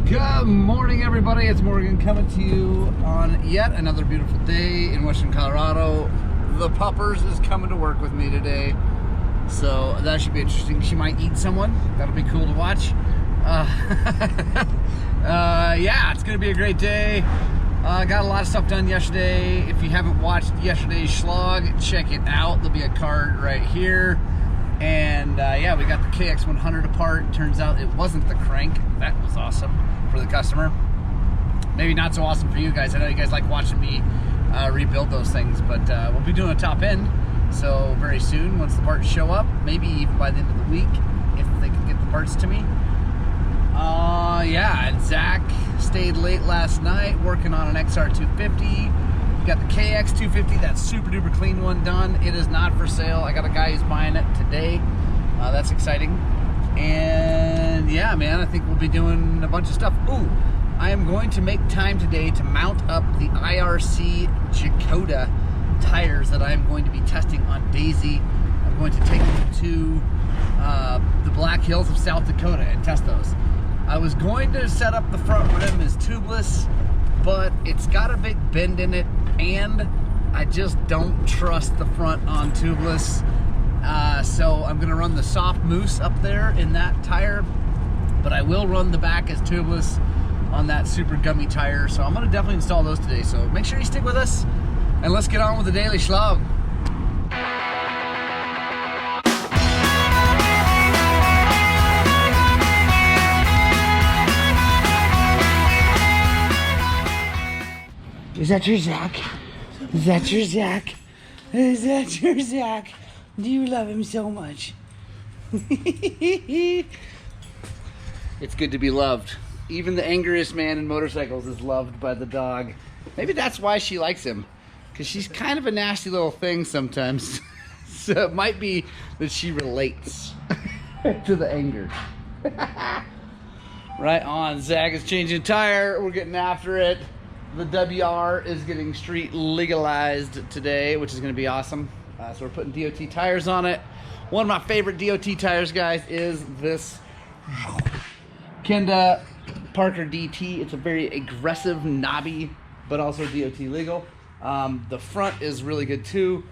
Good morning, everybody. It's Morgan coming to you on yet another beautiful day in Western Colorado. The puppers is coming to work with me today, so that should be interesting. She might eat someone. That'll be cool to watch. Yeah, it's gonna be a great day. Got a lot of stuff done yesterday. If you haven't watched yesterday's Shlog, check it out. There'll be a card right here. And yeah, we got the KX100 apart. Turns out it wasn't the crank. That was awesome for the customer. Maybe not so awesome for you guys. I know you guys like watching me rebuild those things, but we'll be doing a top end. So very soon, once the parts show up, maybe even by the end of the week, if they can get the parts to me. Yeah, and Zach stayed late last night working on an XR250. We got the KX250, that super duper clean one done. It is not for sale. I got a guy who's buying it today. That's exciting. And yeah, man, I think we'll be doing a bunch of stuff. Ooh, I am going to make time today to mount up the IRC Gekkota tires that I'm going to be testing on Daisy. I'm going to take them to the Black Hills of South Dakota and test those. I was going to set up the front rim as tubeless, but it's got a big bend in it, and I just don't trust the front on tubeless. So I'm gonna run the soft mousse up there in that tire, but I will run the back as tubeless on that super gummy tire. So I'm gonna definitely install those today. So make sure you stick with us, and let's get on with the daily Shlog. Is that your Zach? Is that your Zach? Is that your Zach? Do you love him so much? It's good to be loved. Even the angriest man in motorcycles is loved by the dog. Maybe that's why she likes him, because she's kind of a nasty little thing sometimes. So it might be that she relates to the anger. Right on. Zach is changing tire. We're getting after it. The WR is getting street legalized today, which is going to be awesome. So we're putting DOT tires on it. One of my favorite DOT tires, guys, is this Kenda Parker DT. It's a very aggressive, knobby, but also DOT legal. The front is really good too.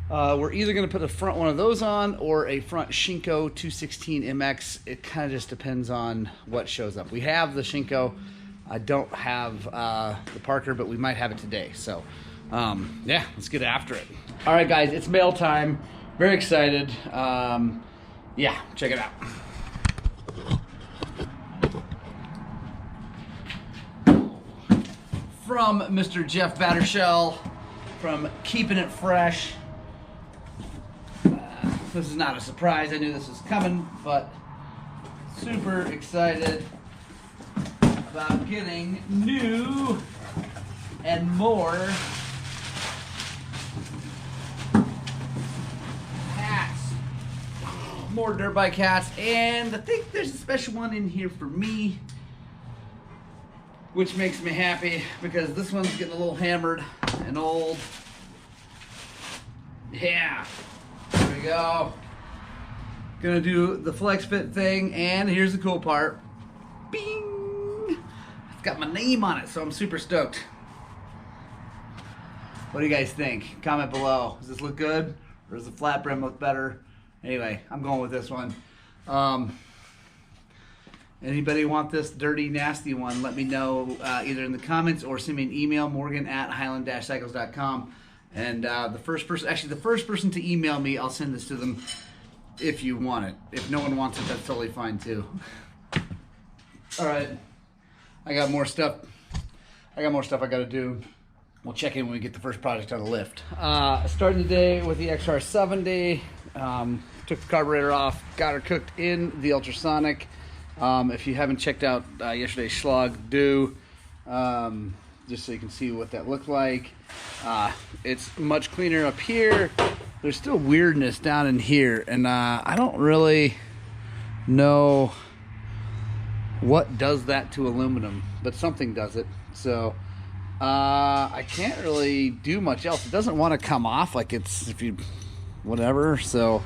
We're either going to put a front one of those on or a front Shinko 216 MX. It kind of just depends on what shows up. We have the Shinko. I don't have the Parker, but we might have it today. So, yeah, let's get after it. All right, guys, it's mail time. Very excited. Yeah, check it out. From Mr. Jeff Battershell, from Keeping It Fresh. This is not a surprise. I knew this was coming, but super excited about getting new and more hats, more dirt bike hats, and I think there's a special one in here for me, which makes me happy because this one's getting a little hammered and old. Yeah, there we go. Gonna do the flex fit thing, and here's the cool part. Bing! Got my name on it, so I'm super stoked. What do you guys think? Comment below. Does this look good, or does the flat brim look better? Anyway, I'm going with this one. Anybody want this dirty, nasty one? Let me know either in the comments or send me an email, morgan@highland-cycles.com. And the first person to email me, I'll send this to them if you want it. If no one wants it, that's totally fine too. All right. I got more stuff I gotta do. We'll check in when we get the first project on the lift. Starting the day with the XR70. Took the carburetor off, got her cooked in the ultrasonic. If you haven't checked out yesterday's Shlog, do. Just so you can see what that looked like. It's much cleaner up here. There's still weirdness down in here, and I don't really know what does that to aluminum, but something does it. So I can't really do much else. It doesn't want to come off like it's whatever. So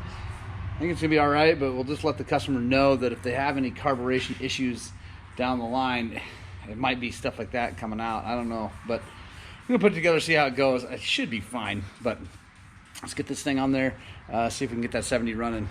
I think it's gonna be all right, but we'll just let the customer know that if they have any carburation issues, down the line, it might be stuff like that coming out. I don't know, but we're gonna put it together, see how it goes. It should be fine, but let's get this thing on there, see if we can get that 70 running.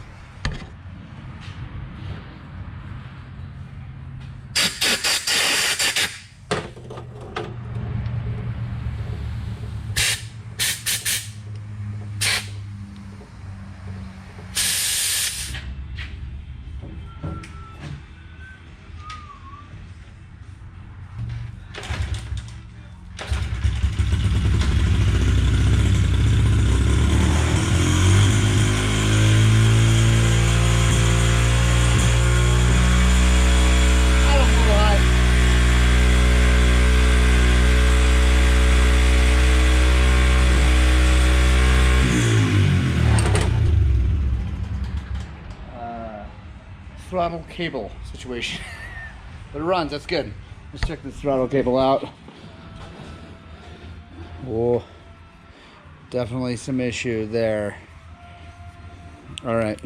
Throttle cable situation. But it runs, that's good. Let's check this throttle cable out. Oh, definitely some issue there. All right.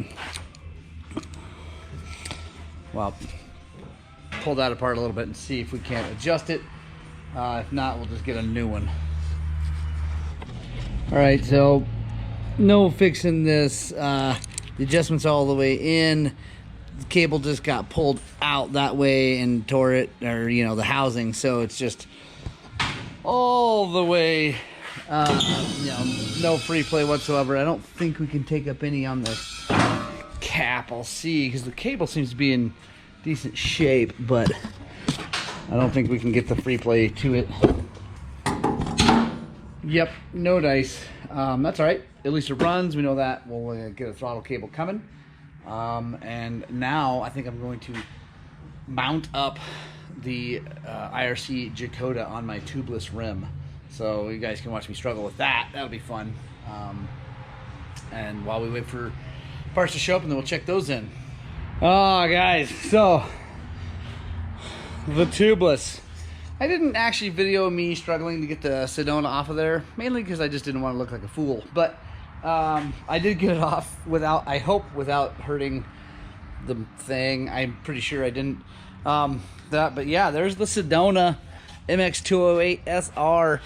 Well, pull that apart a little bit and see if we can't adjust it. If not, we'll just get a new one. All right, so no fixing this. The adjustment's all the way in. The cable just got pulled out that way and tore it, or you know, the housing, so it's just all the way, you know, no free play whatsoever. I don't think we can take up any on this cap. I'll see, because the cable seems to be in decent shape, but I don't think we can get the free play to it. Yep, no dice. That's all right, at least it runs. We know that. We'll get a throttle cable coming. And now I think I'm going to mount up the IRC Gekkota on my tubeless rim, so you guys can watch me struggle with that. That'll be fun. And while we wait for parts to show up, and then we'll check those in. Oh guys, so the tubeless, I didn't actually video me struggling to get the Sedona off of there, mainly because I just didn't want to look like a fool, but I did get it off without, I hope, without hurting the thing. I'm pretty sure I didn't. But yeah, there's the Sedona MX208 SR.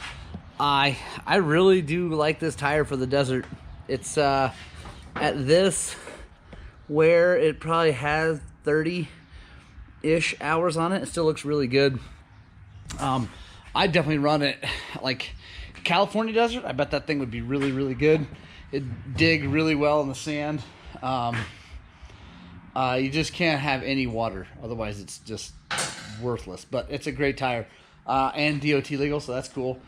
I really do like this tire for the desert. It's at this, where it probably has 30-ish hours on it. It still looks really good. I definitely run it like California desert. I bet that thing would be really, really good. It dig really well in the sand. You just can't have any water, otherwise it's just worthless. But it's a great tire, and DOT legal, so that's cool.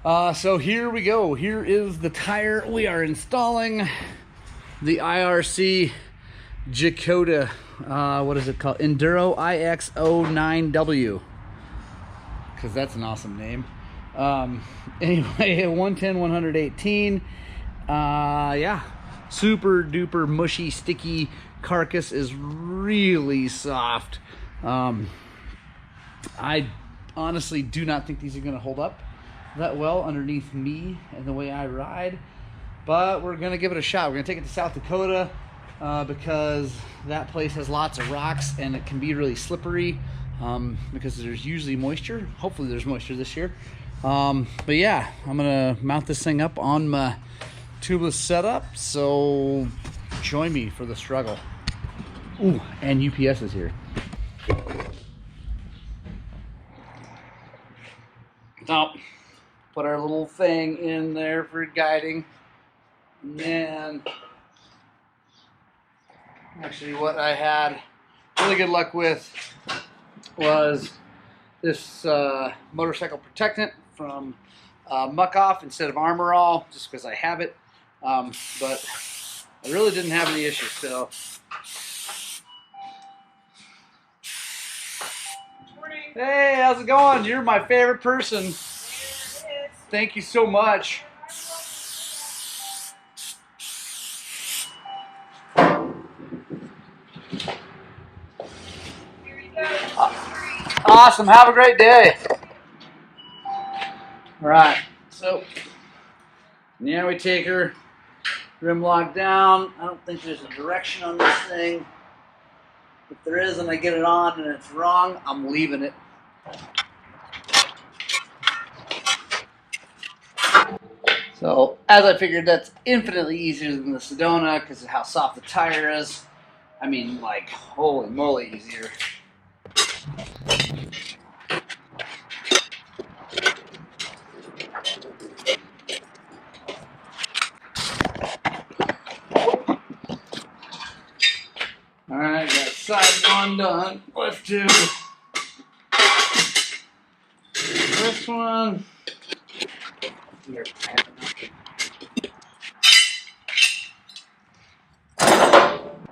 So here we go. Here is the tire we are installing. The IRC Gekkota. What is it called? Enduro IX09W. Because that's an awesome name. Anyway, 110, 118. Yeah, super duper mushy, sticky carcass is really soft. I honestly do not think these are going to hold up that well underneath me and the way I ride, but we're going to give it a shot. We're going to take it to South Dakota because that place has lots of rocks and it can be really slippery because there's usually moisture. Hopefully there's moisture this year. But yeah, I'm going to mount this thing up on my tubeless setup, so join me for the struggle. Ooh, and UPS is here. So, put our little thing in there for guiding, and then actually what I had really good luck with was this motorcycle protectant from Muck Off instead of Armor All, just because I have it. But I really didn't have any issues, so. Hey, how's it going? You're my favorite person. Thank you so much. Awesome. Have a great day. All right. So now we take her rim lock down. I don't think there's a direction on this thing. If there is and I get it on and it's wrong, I'm leaving it. So, as I figured, that's infinitely easier than the Sedona because of how soft the tire is. I mean, like, holy moly, easier. Alright, got side one done. Lift two. This one.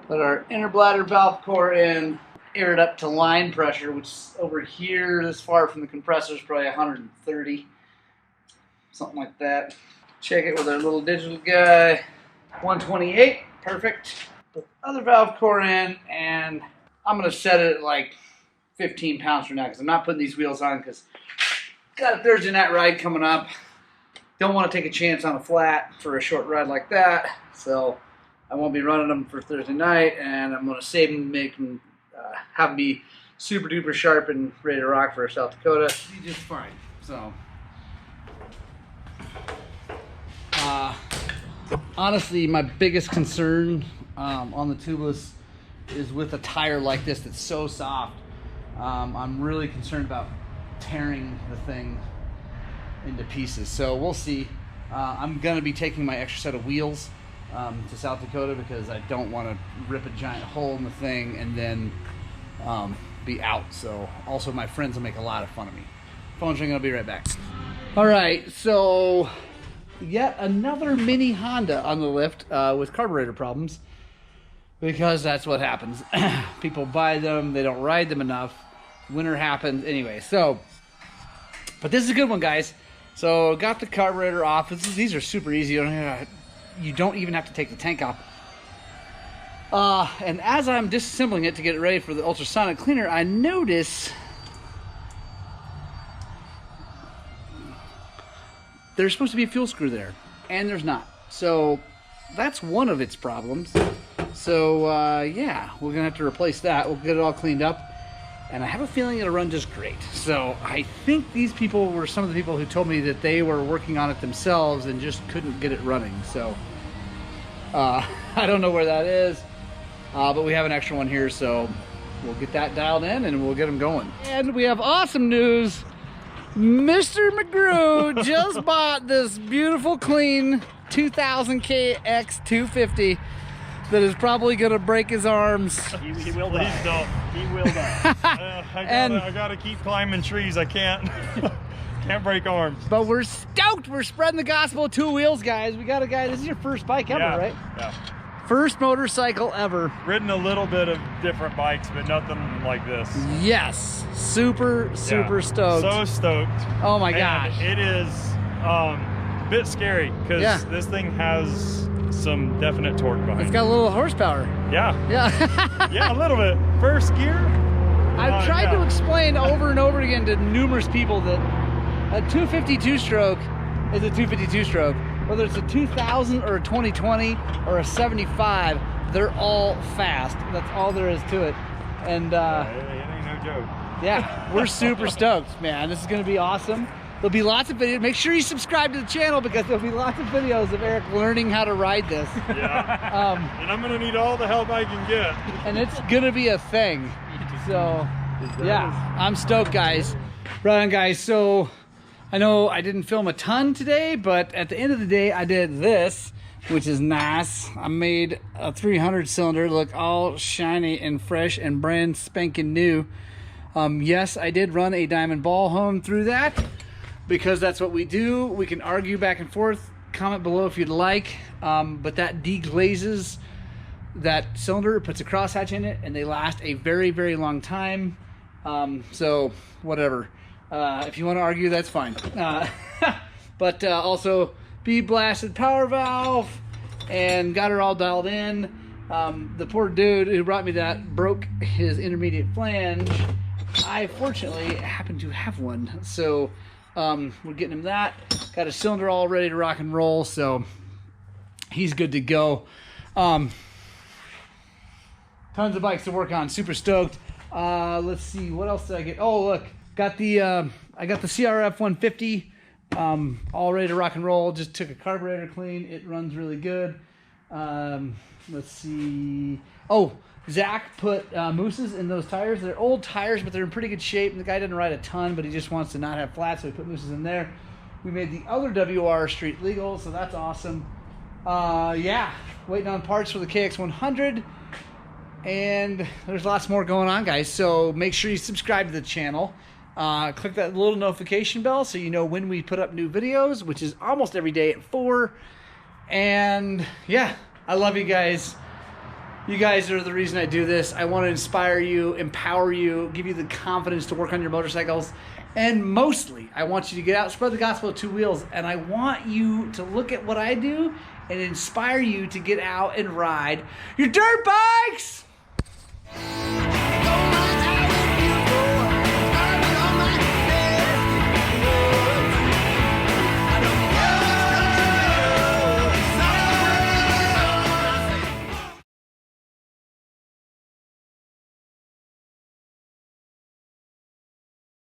Put our inner bladder valve core in, air it up to line pressure, which is over here, this far from the compressor is probably 130. Something like that. Check it with our little digital guy. 128, perfect. Put the other valve core in, and I'm going to set it at like 15 pounds from now because I'm not putting these wheels on because got a Thursday night ride coming up. Don't want to take a chance on a flat for a short ride like that, so I won't be running them for Thursday night, and I'm going to save them, make them, have them be super duper sharp and ready to rock for South Dakota. Be just fine. So, honestly, my biggest concern on the Tubliss is with a tire like this that's so soft. I'm really concerned about tearing the thing into pieces. So we'll see. I'm going to be taking my extra set of wheels to South Dakota because I don't want to rip a giant hole in the thing and then be out. So also my friends will make a lot of fun of me. Phone's ringing, I'll be right back. All right, so yet another mini Honda on the lift with carburetor problems because that's what happens. People buy them, they don't ride them enough. Winter happens anyway. So, but this is a good one, guys. So got the carburetor off. These are super easy. You don't even have to take the tank off. And as I'm disassembling it to get it ready for the ultrasonic cleaner, I notice there's supposed to be a fuel screw there, and there's not. So that's one of its problems. So yeah, we're gonna have to replace that. We'll get it all cleaned up, and I have a feeling it'll run just great. So I think these people were some of the people who told me that they were working on it themselves and just couldn't get it running. So I don't know where that is, but we have an extra one here, so we'll get that dialed in and we'll get them going. And we have awesome news. Mr. McGrew just bought this beautiful clean 2000K X250 that is probably gonna break his arms. He will die. Please don't. He will die. I gotta keep climbing trees. I can't break arms. But we're stoked. We're spreading the gospel of two wheels, guys. We got a guy. This is your first bike ever, yeah, right? Yeah. First motorcycle ever. Ridden a little bit of different bikes, but nothing like this. Yes. Super stoked. So stoked. Oh my gosh. It is a bit scary because this thing has some definite torque behind it. It's got a little horsepower. Yeah. Yeah. Yeah, a little bit. First gear. I've tried to explain over and over again to numerous people that a 252 stroke is a 252 stroke. Whether it's a 2000 or a 2020 or a 75, they're all fast. That's all there is to it. And it ain't no joke. Yeah, we're super stoked, man. This is going to be awesome. There'll be lots of videos. Make sure you subscribe to the channel because there'll be lots of videos of Eric learning how to ride this. Yeah. And I'm going to need all the help I can get. And it's going to be a thing. So, yeah, I'm stoked, guys. Right on, guys. So, I know I didn't film a ton today, but at the end of the day, I did this, which is nice. I made a 300 cylinder look all shiny and fresh and brand spanking new. Yes, I did run a diamond ball home through that because that's what we do. We can argue back and forth. Comment below if you'd like. But that deglazes that cylinder, puts a crosshatch in it, and they last a very, very long time. So whatever. If you want to argue, that's fine. But also bead blasted power valve and got her all dialed in. The poor dude who brought me that broke his intermediate flange. I fortunately happen to have one, so we're getting him that. Got a cylinder all ready to rock and roll, so he's good to go. Tons of bikes to work on. Super stoked. Let's see, what else did I get? Oh, look, got the I got the CRF 150 all ready to rock and roll. Just took a carburetor clean. It runs really good. Let's see. Oh, Zach put mooses in those tires. They're old tires, but they're in pretty good shape. And the guy doesn't ride a ton, but he just wants to not have flats, so he put mooses in there. We made the other WR street legal, so that's awesome. Yeah, waiting on parts for the KX100. And there's lots more going on, guys. So make sure you subscribe to the channel. Click that little notification bell so you know when we put up new videos, which is almost every day at 4. And yeah, I love you guys. You guys are the reason I do this. I want to inspire you, empower you, give you the confidence to work on your motorcycles. And mostly, I want you to get out, spread the gospel of two wheels. And I want you to look at what I do and inspire you to get out and ride your dirt bikes.